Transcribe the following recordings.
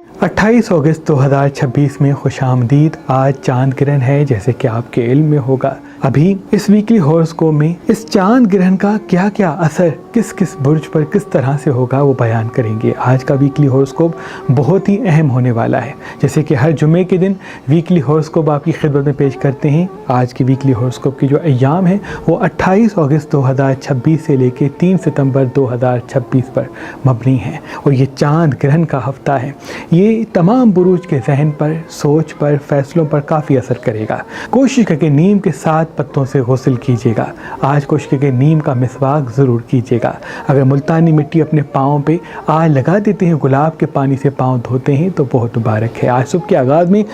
28 अगस्त 2026 में खुश आमदीद। आज चांद ग्रहण है, जैसे कि आपके इल्म में होगा। अभी इस वीकली हॉरोस्कोप में इस चांद ग्रहण का क्या क्या असर किस किस बुर्ज पर किस तरह से होगा वो बयान करेंगे। आज का वीकली हॉरोस्कोप बहुत ही अहम होने वाला है। जैसे कि हर जुमे के दिन वीकली हॉरोस्कोप आपकी खिदमत में पेश करते हैं। आज की वीकली हॉरोस्कोप की जो अय्याम है वो 28 अगस्त 2026 से लेकर 3 सितंबर 2026 पर मबनी है और ये चांद ग्रहण का हफ्ता है। ये तमाम बुरूज के जहन पर, सोच पर, फैसलों पर काफ़ी असर करेगा। कोशिश करके नीम के 7 पत्तों से गुस्ल कीजिएगा। आज कोशिश करके नीम का मिसवाक ज़रूर कीजिएगा। अगर मुल्तानी मिट्टी अपने पाँव पे आज लगा देते हैं, गुलाब के पानी से पाँव धोते हैं तो बहुत मुबारक है। आज सुबह के आगाज़ में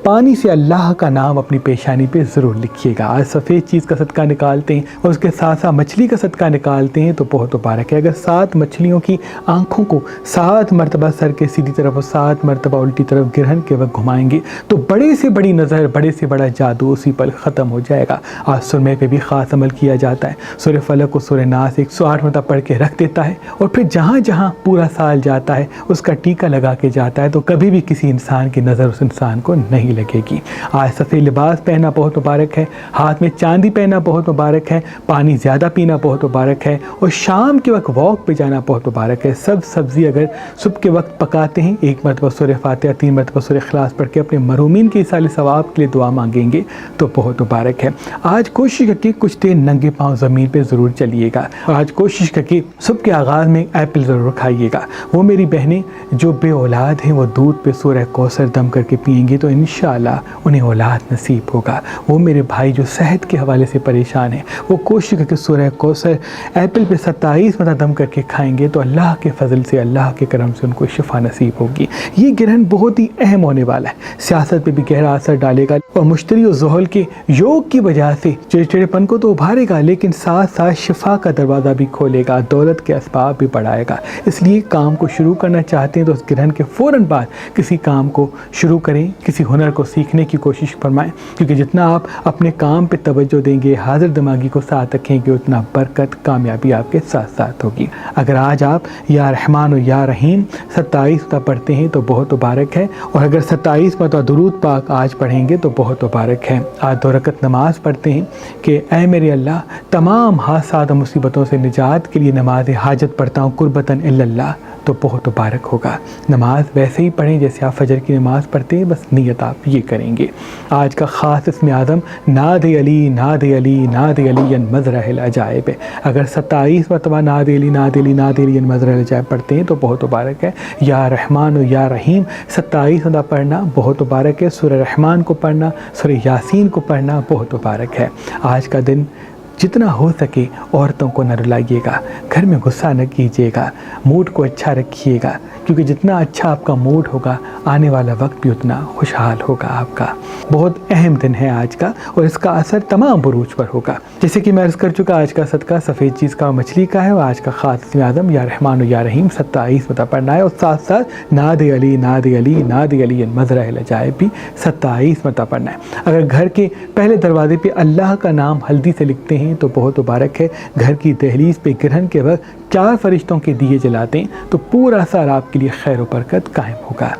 पानी से अल्लाह का नाम अपनी पेशानी पे ज़रूर लिखिएगा। आज सफ़ेद चीज़ का सदका निकालते हैं और उसके साथ साथ मछली का सदका निकालते हैं तो बहुत मुबारक है। अगर 7 मछलियों की आँखों को 7 मरतबा सर के सीधी तरफ और 7 मरतबा उल्टी तरफ ग्रहण के वक्त घुमाएंगे तो बड़े से बड़ी नज़र, बड़े से बड़ा जादू उसी पल ख़त्म हो जाएगा। आज सुरमे पे भी ख़ास अमल किया जाता है। सूरह फलक और सूरह नास 108 मरतबा पढ़ के रख देता है और फिर जहाँ जहाँ पूरा साल जाता है उसका टीका लगा के जाता है तो कभी भी किसी इंसान की नज़र उस इंसान को नहीं लगेगी। आज सफ़ेद लिबास पहनना बहुत मुबारक है। हाथ में चांदी पहनना बहुत मुबारक है। पानी ज़्यादा पीना बहुत मुबारक है और शाम के वक्त वॉक पे जाना बहुत मुबारक है। सब सब्ज़ी अगर सुबह के वक्त पकाते हैं, 1 मरतबा सूरह फातिहा, 3 मरतबा सूरह इखलास पढ़ के अपने मरूमीन के इसाले सवाब के लिए दुआ मांगेंगे तो बहुत मुबारक है। आज कोशिश करके कुछ देर नंगे पाँव ज़मीन पर ज़रूर चलिएगा और आज कोशिश करके सुबह के आगाज़ में एप्पल ज़रूर खाइएगा। वो मेरी बहनें जो बे औलाद हैं वो दूध पे सूरह कौसर दम करके पिएंगी तो इंशाअल्लाह उन्हें औलाद नसीब होगा। वो मेरे भाई जो सेहत के हवाले से परेशान हैं वो कोशिश करके सूरह कौसर एप्पल पे 27 मरतबा दम करके खाएंगे तो अल्लाह के फजल से, अल्लाह के करम से उनको शिफा नसीब होगी। ये ग्रहण बहुत ही अहम होने वाला है। सियासत पे भी गहरा असर डालेगा और मुश्तरी और ज़ुहल के योग की वजह से चिड़चिड़ेपन को तो उभारेगा लेकिन साथ साथ शिफा का दरवाज़ा भी खोलेगा, दौलत के असबाब भी बढ़ाएगा। इसलिए काम को शुरू करना चाहते हैं तो उस ग्रहण के फ़ौरन बाद किसी काम को शुरू करें, किसी हुनर को सीखने की कोशिश फरमाएं, क्योंकि जितना आप अपने काम पे तवज्जो देंगे, हाजिर दिमागी को साथ रखेंगे, उतना बरकत, कामयाबी आपके साथ साथ होगी। अगर आज आप या रहमान और या रहीम 27 मरतबा पढ़ते हैं तो बहुत मुबारक है और अगर 27 मरतबा दुरूद पाक आज पढ़ेंगे तो बहुत मुबारक है। आज 2 रकत नमाज पढ़ते हैं कि ऐ मेरे अल्लाह, तमाम हादसात और मुसीबतों से निजात के लिए नमाज हाजत पढ़ता हूँ कुर्बतन इल्लल्लाह तो बहुत मुबारक होगा। नमाज वैसे ही पढ़ें जैसे आप फजर की नमाज़ पढ़ते हैं, बस नियत आप ये करेंगे। आज का ख़ास इसमें आज़म नाद अली नाद अली नाद अली मज़रअल अजाइब है। अगर 27 मरतबा नाद अली नाद अली नाद अली मज़रअल अजाइब पढ़ते हैं तो बहुत मुबारक है। या रहमान और या रहीम 27 मरतबा पढ़ना बहुत मुबारक है। सूरह रहमान को पढ़ना, सूरह यासीन को पढ़ना बहुत मुबारक है। आज का दिन जितना हो सके औरतों को न रुलाइएगा, घर में गुस्सा न कीजिएगा, मूड को अच्छा रखिएगा, क्योंकि जितना अच्छा आपका मूड होगा आने वाला वक्त भी उतना खुशहाल होगा आपका। बहुत अहम दिन है आज का और इसका असर तमाम बुरूज पर होगा। जैसे कि मैं अर्ज़ कर चुका, आज का सदका सफ़ेद चीज़ का मछली का है और आज का ख़ास इसमें आज़म या रहमान या रहीम 27 मरतबा पढ़ना है और साथ साथ नाद अली नाद अली नाद अली मज़रअल अजाइब भी 27 मरतबा पढ़ना है। अगर घर के पहले दरवाजे पे अल्लाह का नाम हल्दी से लिखते हैं तो बहुत मुबारक है। घर की दहलीज पे ग्रहण के वक्त 4 फरिश्तों के दिए जलाते हैं तो पूरा साल आपके लिए खैर और बरकत कायम होगा।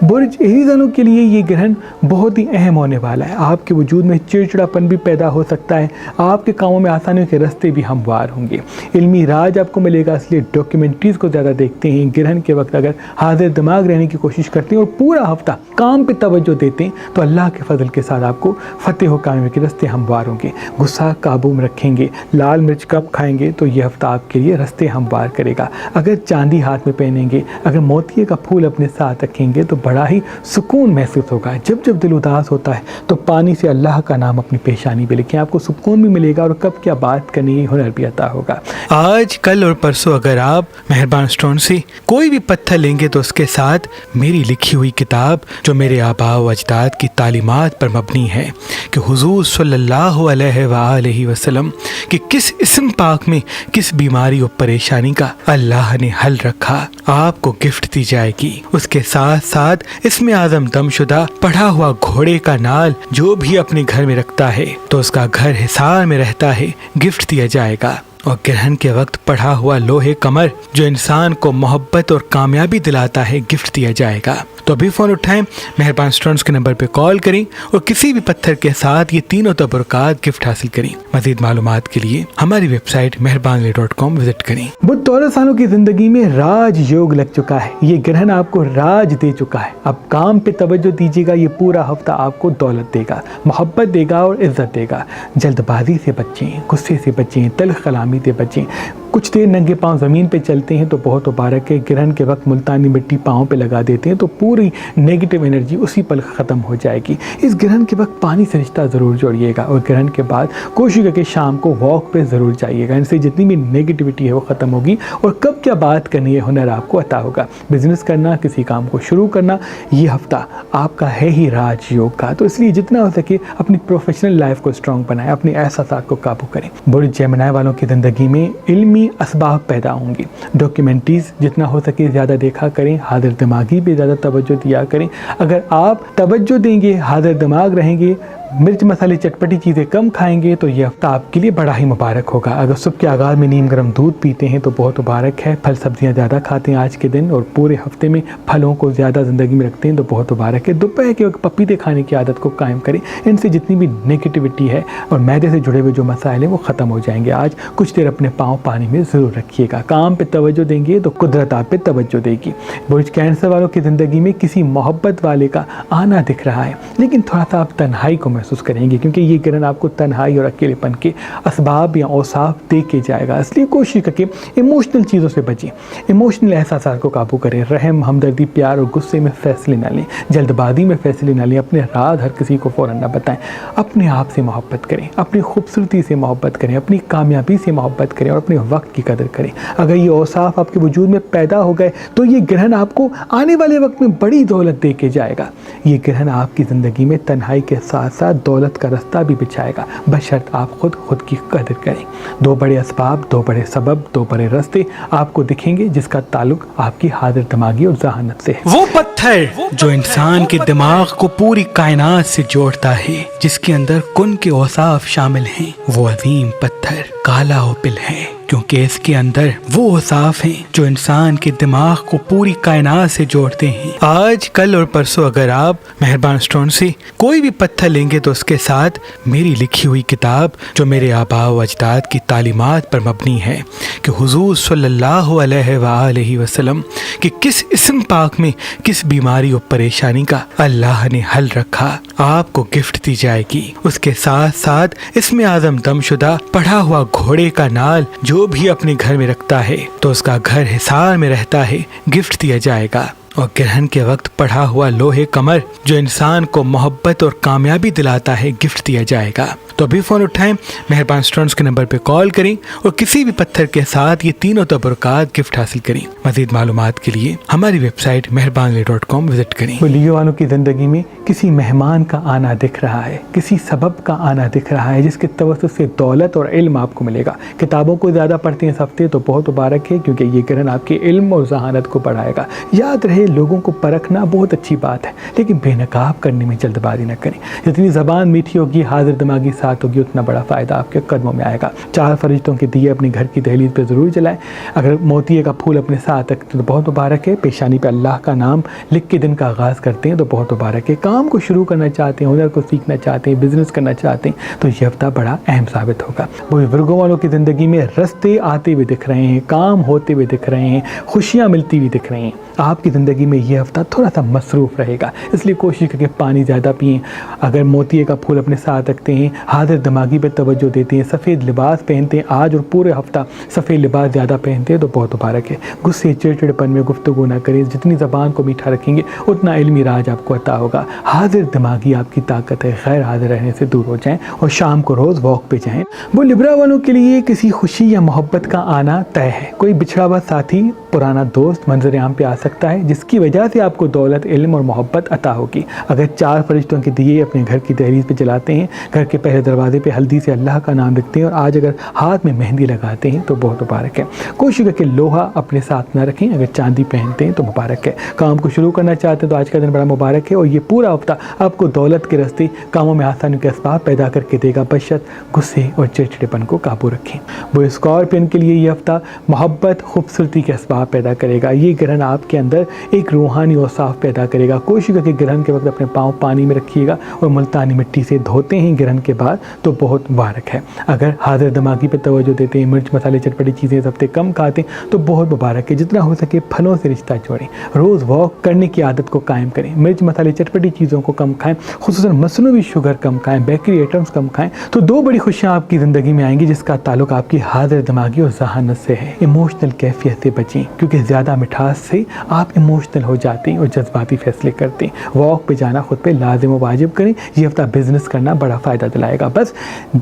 बुर्ज एरीज़नों के लिए ये ग्रहण बहुत ही अहम होने वाला है। आपके वजूद में चिड़चिड़ापन भी पैदा हो सकता है, आपके कामों में आसानियों के रास्ते भी हमवार होंगे, इल्मी राज आपको मिलेगा, इसलिए डॉक्यूमेंट्रीज़ को ज़्यादा देखते हैं। ग्रहण के वक्त अगर हाजिर दिमाग रहने की कोशिश करते हैं और पूरा हफ्ता काम पे तवज्जो देते हैं तो अल्लाह के फजल के साथ आपको फतेह व कामयाबी के रास्ते हमवार होंगे। गुस्सा काबू में रखेंगे, लाल मिर्च कब खाएंगे तो ये हफ्ता आपके लिए रास्ते हमवार करेगा। अगर चांदी हाथ में पहनेंगे, अगर मोतिये का फूल अपने साथ रखेंगे तो बड़ा ही सुकून महसूस होगा। जब जब दिल उदास होता है तो पानी से अल्लाह का नाम अपनी पेशानी पे लिखें, आपको सुकून भी मिलेगा और कब क्या बात करनी है हुनर भी अता होगा। आज, कल और परसों अगर आप मेहरबान स्टोन से कोई भी पत्थर लेंगे तो उसके साथ मेरी लिखी हुई किताब जो मेरे आबा व अजदाद की तालीमात पर मबनी है कि हुजूर सल्लल्लाहु अलैहि वसल्लम कि किस इस्म पाक में किस बीमारी और परेशानी का अल्लाह ने हल रखा, आपको गिफ्ट दी जाएगी। उसके साथ साथ इसमें आज़म दमशुदा पढ़ा हुआ घोड़े का नाल जो भी अपने घर में रखता है तो उसका घर हिसार में रहता है, गिफ्ट दिया जाएगा। और ग्रहण के वक्त पढ़ा हुआ लोहे कमर जो इंसान को मोहब्बत और कामयाबी दिलाता है, गिफ्ट दिया जाएगा। तो अभी फ़ोन उठाएं, मेहरबान स्टोन्स के नंबर पे कॉल करें और किसी भी पत्थर के साथ ये तीनों तबरुकात गिफ्ट हासिल करें। मज़ीद मालूमात के लिए हमारी वेबसाइट meherbanli.com विजिट करें। बुध 14 सालों की जिंदगी में राज योग लग चुका है। ये ग्रहण आपको राज दे चुका है। अब काम पे तवज्जो दीजिएगा। ये पूरा हफ्ता आपको दौलत देगा, मोहब्बत देगा और इज्जत देगा। जल्दबाजी से बचें, गुस्से से बचें, तल्ख कलामी से बचें। कुछ देर नंगे पांव ज़मीन पे चलते हैं तो बहुत मुबारक है। ग्रहण के वक्त मुल्तानी मिट्टी पाँव पे लगा देते हैं तो पूरी नेगेटिव एनर्जी उसी पल ख़त्म हो जाएगी। इस ग्रहण के वक्त पानी से रिश्ता ज़रूर जोड़िएगा और ग्रहण के बाद कोशिश करके शाम को वॉक पे ज़रूर जाइएगा। इनसे जितनी भी नेगेटिविटी है वो ख़त्म होगी और कब क्या बात करनी है हुनर आपको अता होगा। बिजनेस करना, किसी काम को शुरू करना, ये हफ्ता आपका है ही राजयोग का। तो इसलिए जितना हो सके अपनी प्रोफेशनल लाइफ को स्ट्रॉन्ग बनाएं, अपने एहसासात को काबू करें। बुर्ज जेमिनी वालों की ज़िंदगी में इल्मी असबाब पैदा होंगी। डॉक्यूमेंट्रीज जितना हो सके ज़्यादा देखा करें, हाजिर दिमागी पे ज़्यादा तवज्जो दिया करें। अगर आप तवज्जो देंगे, हाजिर दिमाग रहेंगे, मिर्च मसाले चटपटी चीज़ें कम खाएंगे तो ये हफ्ता आपके लिए बड़ा ही मुबारक होगा। अगर सुबह के आगाज़ में नीम गर्म दूध पीते हैं तो बहुत मुबारक है। फल सब्जियां ज़्यादा खाते हैं आज के दिन और पूरे हफ्ते में फलों को ज़्यादा ज़िंदगी में रखते हैं तो बहुत मुबारक है। दोपहर के वक्त पपीते खाने की आदत को कायम करें। इनसे जितनी भी नेगेटिविटी है और मैदे से जुड़े हुए जो मसाइल हैं वो ख़त्म हो जाएंगे। आज कुछ देर अपने पाँव पानी में ज़रूर रखिएगा। काम पर तवज्जो देंगे तो कुदरत आप पे तवज्जो देगी। बुर्ज कैंसर वालों की ज़िंदगी में किसी मोहब्बत वाले का आना दिख रहा है, लेकिन थोड़ा सा आप तन्हाई को महसूस करेंगे क्योंकि ये ग्रहण आपको तन्हाई और अकेलेपन के असबाब या औसाफ दे के जाएगा। इसलिए कोशिश करके इमोशनल चीज़ों से बचें, इमोशनल एहसास को काबू करें। रहम, हमदर्दी, प्यार और गुस्से में फ़ैसले ना लें, जल्दबाजी में फ़ैसले ना लें, अपने राज हर किसी को फ़ौरन ना बताएं। अपने आप से मोहब्बत करें, अपनी खूबसूरती से मोहब्बत करें, अपनी कामयाबी से मोहब्बत करें और अपने वक्त की कदर करें। अगर ये औसाफ आपके वजूद में पैदा हो गए तो ये ग्रहण आपको आने वाले वक्त में बड़ी दौलत दे के जाएगा। ये ग्रहण आपकी ज़िंदगी में तन्हाई के साथ साथ दौलत का रास्ता भी बिछाएगा, बशर्त आप खुद की कदर करें। दो बड़े असबाब, दो बड़े सबब, दो बड़े रास्ते आपको दिखेंगे जिसका ताल्लुक आपकी हाजिर दिमागी और ज़हानत से है। वो पत्थर जो इंसान के दिमाग को पूरी कायनात से जोड़ता है, जिसके अंदर कुन के औसाफ शामिल हैं, वो अजीम पत्थर काला ओपिल है, क्योंकि इसके अंदर वो औसाफ हैं जो इंसान के दिमाग को पूरी कायनात से जोड़ते हैं। आज, कल और परसों अगर आप मेहरबान स्टोन से कोई भी पत्थर लेंगे तो उसके साथ मेरी लिखी हुई किताब जो मेरे आबा व अजदाद की तालीमात पर मबनी है कि हुजूर सल्लल्लाहु अलैहि वसल्लम कि किस इस्म पाक में किस बीमारी और परेशानी का अल्लाह ने हल रखा, आपको गिफ्ट दी जाएगी। उसके साथ साथ इसमें आज़म दमशुदा पढ़ा हुआ घोड़े का नाल जो भी अपने घर में रखता है तो उसका घर हिसार में रहता है, गिफ्ट दिया जाएगा। और ग्रहण के वक्त पढ़ा हुआ लोहे कमर जो इंसान को मोहब्बत और कामयाबी दिलाता है, गिफ्ट दिया जाएगा। तो अभी फ़ोन उठाएं, मेहरबान स्टोन्स के नंबर पे कॉल करें और किसी भी पत्थर के साथ ये तीनों तबरुकात गिफ्ट हासिल करें। मज़ीद मालूमात के लिए हमारी वेबसाइट meherbanli.com विजिट करें। लियो वालों की ज़िंदगी में किसी मेहमान का आना दिख रहा है, किसी सबब का आना दिख रहा है जिसके तवज्जुह से दौलत और इल्म आपको मिलेगा। किताबों को ज़्यादा पढ़ते हैं इस हफ्ते तो बहुत मुबारक है, क्योंकि ये ग्रहण आपके इल्म और ज़हानत को बढ़ाएगा। याद रहे, लोगों को परखना बहुत अच्छी बात है, लेकिन बेनकाब करने में जल्दबाजी न करें। जितनी ज़बान मीठी होगी, हाजिर दिमागी साथ होगी, उतना बड़ा फ़ायदा आपके कदमों में आएगा। 4 फरिश्तों के दिए अपने घर की दहलीज पे ज़रूर जलाएं। अगर मोतिये का फूल अपने साथ रखते तो बहुत मुबारक है। पेशानी पे अल्लाह का नाम लिख के दिन का आगाज़ करते हैं तो बहुत मुबारक है। काम को शुरू करना चाहते हैं, हुनर को सीखना चाहते हैं, बिजनेस करना चाहते हैं तो ये हफ्ता बड़ा अहम साबित होगा। वो वर्गों वालों की ज़िंदगी में रास्ते आते हुए दिख रहे हैं, काम होते हुए दिख रहे हैं, खुशियाँ मिलती हुई दिख रही हैं। आपकी ज़िंदगी में ये हफ्ता थोड़ा सा मसरूफ़ रहेगा, इसलिए कोशिश करके पानी ज़्यादा पिएं। अगर मोतिये का फूल अपने साथ रखते हैं, हाजिर दिमागी पे तवज्जो देते हैं, सफ़ेद लिबास पहनते हैं, आज और पूरे हफ्ता सफ़ेद लिबास ज़्यादा पहनते हैं तो बहुत मुबारक है। गुस्से चिड़चिड़पन में गुफ्तगू ना करें। जितनी ज़बान को मीठा रखेंगे उतना इल्मी राज आपको अता होगा। हाजिर दिमागी आपकी ताकत है, गैर हाजिर रहने से दूर हो जाएं और शाम को रोज़ वॉक पे जाएं। वो लिब्रा वालों के लिए किसी खुशी या मोहब्बत का आना तय है। कोई बिछड़ा हुआ साथी, पुराना दोस्त मंजर आम पे आ सकता है, जिसकी वजह से आपको दौलत, इल्म और मोहब्बत अता होगी। अगर 4 फरिश्तों के दिए अपने घर की दहलीज पे जलाते हैं, घर के पहले दरवाजे पे हल्दी से अल्लाह का नाम लिखते हैं और आज अगर हाथ में मेहंदी लगाते हैं तो बहुत मुबारक है। कोशिश करके लोहा अपने साथ ना रखें। अगर चांदी पहनते हैं तो मुबारक है। काम को शुरू करना चाहते हैं तो आज का दिन बड़ा मुबारक है और ये पूरा हफ्ता आपको दौलत के रास्ते, कामों में आसानी के असबाब पैदा करके देगा, बशर्त गुस्से और चिड़चिड़ेपन को काबू रखें। वो स्कॉर्पियन के लिए ये हफ्ता मोहब्बत, खूबसूरती के असबाब पैदा करेगा। ये ग्रहण आपके अंदर ایک روحانی اوصاف پیدا کرے گا۔ کوشش کریں کہ گرہن کے وقت اپنے پاؤں پانی میں رکھیے گا اور ملتانی مٹی سے دھوتے ہیں گرہن کے بعد تو بہت مبارک ہے۔ اگر حاضر دماغی پہ توجہ دیتے ہیں، مرچ مسالے چٹپٹی چیزیں اس ہفتے کم کھاتے ہیں تو بہت مبارک ہے۔ جتنا ہو سکے پھلوں سے رشتہ جوڑیں، روز واک کرنے کی عادت کو قائم کریں، مرچ مسالے چٹپٹی چیزوں کو کم کھائیں، خصوصاً مصنوعی شوگر کم کھائیں، بیکری آئٹمس کم کھائیں، تو دو بڑی خوشیاں آپ کی زندگی میں آئیں گی جس کا تعلق آپ کی حاضر دماغی اور ذہانت سے ہے۔ ایموشنل کیفیت سے بچیں کیونکہ زیادہ مٹھاس سے آپ ایموشنل ہو جاتے ہیں اور جذباتی فیصلے کرتے ہیں۔ واک پہ جانا خود پہ لازم و واجب کریں، یہ ہفتہ بزنس کرنا بڑا فائدہ دلائے گا۔ بس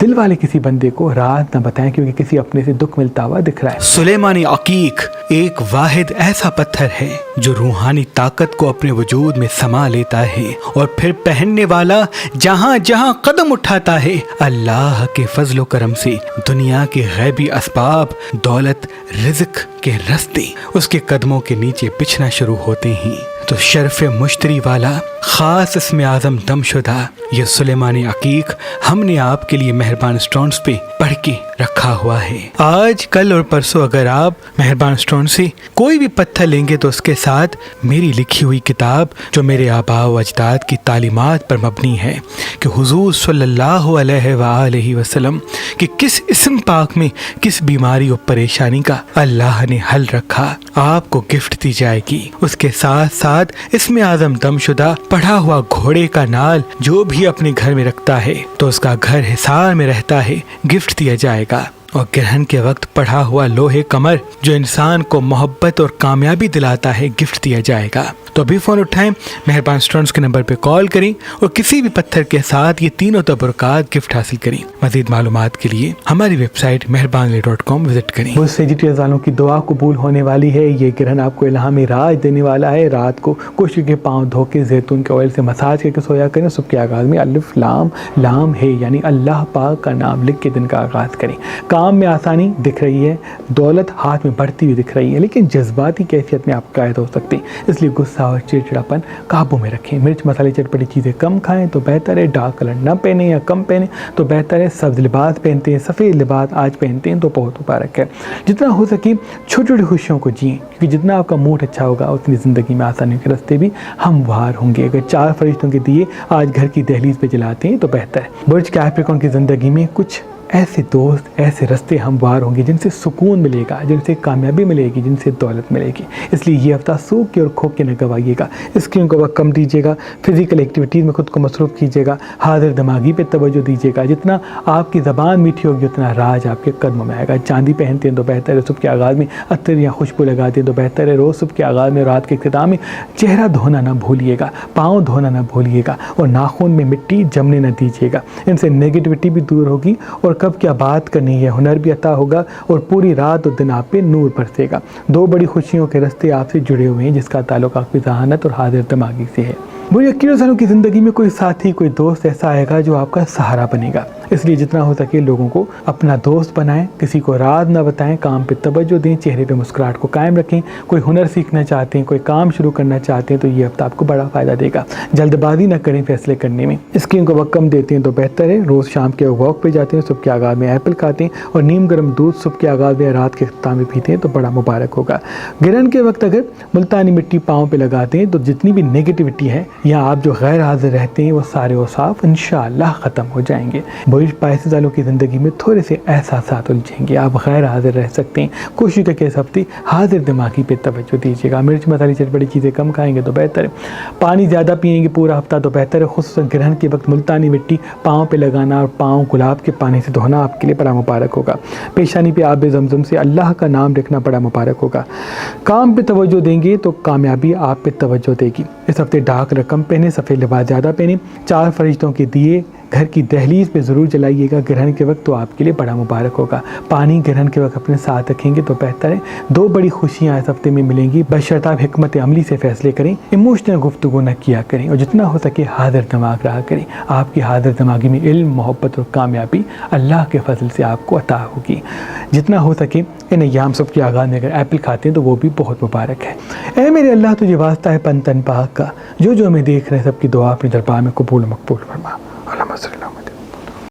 دل والے کسی بندے کو رات نہ بتائیں کیونکہ کسی اپنے سے دکھ ملتا ہوا دکھ رہا ہے۔ سلیمانی عقیق ایک واحد ایسا پتھر ہے جو روحانی طاقت کو اپنے وجود میں سما لیتا ہے اور پھر پہننے والا جہاں جہاں قدم اٹھاتا ہے اللہ کے فضل و کرم سے دنیا کے غیبی اسباب، دولت، رزق کے رستے اس کے قدموں کے نیچے بچھنا شروع ہوتے ہیں۔ تو شرف مشتری والا خاص اسم اعظم دم شدہ یہ سلیمانی عقیق ہم نے آپ کے لیے مہربان سٹونز پہ پڑھ کے رکھا ہوا ہے۔ آج کل اور پرسوں اگر آپ مہربان سٹون سے کوئی بھی پتھر لیں گے تو اس کے ساتھ میری لکھی ہوئی کتاب جو میرے آباء و اجداد کی تعلیمات پر مبنی ہے کہ حضور صلی اللہ علیہ وآلہ وسلم کہ کس اسم پاک میں کس بیماری اور پریشانی کا اللہ نے حل رکھا، آپ کو گفٹ دی جائے گی۔ اس کے ساتھ ساتھ اسم اعظم دم شدہ پڑھا ہوا گھوڑے کا نال جو بھی اپنے گھر میں رکھتا ہے تو اس کا گھر حصار میں رہتا ہے، گفٹ دیا جائے گا۔ اور گرہن کے وقت پڑھا ہوا لوہے کمر جو انسان کو محبت اور کامیابی دلاتا ہے، گفٹ دیا جائے گا۔ تو ابھی فون اٹھائیں، مہربان سٹونز کے نمبر پہ کال کریں اور کسی بھی پتھر کے ساتھ یہ تینوں تبرکات گفٹ حاصل کریں۔ مزید معلومات کے لیے ہماری ویب سائٹ مہربانلی.com وزٹ کریں۔ وہ سیجیٹیئرز والوں کی دعا قبول ہونے والی ہے۔ یہ گرہن آپ کو الہام راج دینے والا ہے۔ رات کو کوشش کے پاؤں دھو کے زیتون کے آئل سے مساج کر کے سویا کریں۔ صبح کے آغاز میں الف لام ہے یعنی اللہ پاک کا نام لکھ کے دن کا آغاز کریں۔ کام میں آسانی دکھ رہی ہے، دولت ہاتھ میں بڑھتی ہوئی دکھ رہی ہے، لیکن جذباتی کیفیت میں آپ قائد ہو سکتے ہیں، اس لیے غصہ اور چڑچڑاپن قابو میں رکھیں۔ مرچ مسالے چٹپٹی چیزیں کم کھائیں تو بہتر ہے۔ ڈارک کلر نہ پہنیں یا کم پہنیں تو بہتر ہے۔ سبز لباس پہنتے ہیں، سفید لباس آج پہنتے ہیں تو بہت مبارک ہے۔ جتنا ہو سکے چھوٹی چھوٹی خوشیوں کو جئیں کیونکہ جتنا آپ کا موڈ اچھا ہوگا اتنی زندگی میں آسانیوں کے راستے بھی ہموار ہوں گے۔ اگر 4 فرشتوں کے دیے آج گھر کی دہلیز پہ جلاتے ہیں تو بہتر ہے۔ برج کیپریکارن کی زندگی میں کچھ ایسے دوست، ایسے راستے ہموار ہوں گے جن سے سکون ملے گا، جن سے کامیابی ملے گی، جن سے دولت ملے گی۔ اس لیے یہ ہفتہ سوکھ کے اور کھو کے نہ گوائیے گا۔ اسکرین کو وقت کم دیجیے گا، فزیکل ایکٹیویٹیز میں خود کو مصروف کیجیے گا، حاضر دماغی پہ توجہ دیجیے گا۔ جتنا آپ کی زبان میٹھی ہوگی اتنا راج آپ کے قدموں میں آئے گا۔ چاندی پہنتے ہیں تو بہتر ہے۔ صبح کے آغاز میں عطر یا خوشبو لگاتے ہیں تو بہتر ہے۔ روز صبح کے آغاز میں، رات کے اختتام میں چہرہ دھونا نہ بھولیے گا، پاؤں دھونا نہ بھولیے گا اور ناخن میں مٹی جمنے نہ دیجیے گا۔ ان سے نیگیٹیوٹی بھی دور ہوگی اور کب کیا بات کرنی ہے ہنر بھی عطا ہوگا اور پوری رات اور دن آپ پہ نور برسے گا۔ 2 بڑی خوشیوں کے راستے آپ سے جڑے ہوئے ہیں جس کا تعلق آپ کی ذہانت اور حاضر دماغی سے ہے۔ وہ یقیناً سالوں کی زندگی میں کوئی ساتھی، کوئی دوست ایسا آئے گا جو آپ کا سہارا بنے گا۔ اس لیے جتنا ہو سکے لوگوں کو اپنا دوست بنائیں، کسی کو راز نہ بتائیں، کام پہ توجہ دیں، چہرے پہ مسکراہٹ کو قائم رکھیں۔ کوئی ہنر سیکھنا چاہتے ہیں، کوئی کام شروع کرنا چاہتے ہیں تو یہ ہفتہ آپ کو بڑا فائدہ دے گا۔ جلد بازی نہ کریں فیصلے کرنے میں۔ اسکرین کو وقت کم دیتے ہیں تو بہتر ہے۔ روز شام کے واک پہ جاتے ہیں، صبح کے آغاز میں ایپل کھاتے ہیں اور نیم گرم دودھ صبح کے آغاز میں رات کے اختتام میں پیتے ہیں تو بڑا مبارک ہوگا۔ گرہن کے وقت اگر ملتانی مٹی پاؤں پہ لگاتے ہیں تو جتنی بھی نیگیٹیوٹی ہے یا آپ جو غیر حاضر رہتے ہیں وہ سارے اوصاف انشاءاللہ ختم ہو جائیں گے۔ برج پائیسیز والوں کی زندگی میں تھوڑے سے احساسات الجھیں گے، آپ غیر حاضر رہ سکتے ہیں۔ کوشش کر کے اس ہفتے حاضر دماغی پہ توجہ دیجیے گا۔ مرچ مسالے چٹپٹی چیزیں کم کھائیں گے تو بہتر ہے۔ پانی زیادہ پئیں گے پورا ہفتہ تو بہتر ہے۔ خصوصاً گرہن کے وقت ملتانی مٹی پاؤں پہ لگانا اور پاؤں گلاب کے پانی سے دھونا آپ کے لیے بڑا مبارک ہوگا۔ پیشانی پہ آب زمزم سے اللہ کا نام رکھنا بڑا مبارک ہوگا۔ کام پہ توجہ دیں گے تو کامیابی آپ پہ توجہ دے گی۔ اس ہفتے ڈارک رقم پہنے، سفید لباس زیادہ پہنیں، 4 فرشتوں کے دیے گھر کی دہلیز پہ ضرور جلائیے گا گرہن کے وقت تو آپ کے لیے بڑا مبارک ہوگا۔ پانی گرہن کے وقت اپنے ساتھ رکھیں گے تو بہتر ہے۔ 2 بڑی خوشیاں اس ہفتے میں ملیں گی، بشرط آپ حکمت عملی سے فیصلے کریں، ایموشنل گفتگو نہ کیا کریں اور جتنا ہو سکے حاضر دماغ رہا کریں۔ آپ کی حاضر دماغی میں علم، محبت اور کامیابی اللہ کے فضل سے آپ کو عطا ہوگی۔ جتنا ہو سکے ان ایام صبح کے آغاز میں اگر ایپل کھاتے ہیں تو وہ بھی بہت مبارک ہے۔ اے میرے اللہ تجھے واسطہ ہے پن تن پاک کا، جو ہمیں دیکھ رہے ہیں سب کی دعا اپنے دربار میں قبول و مقبول فرما۔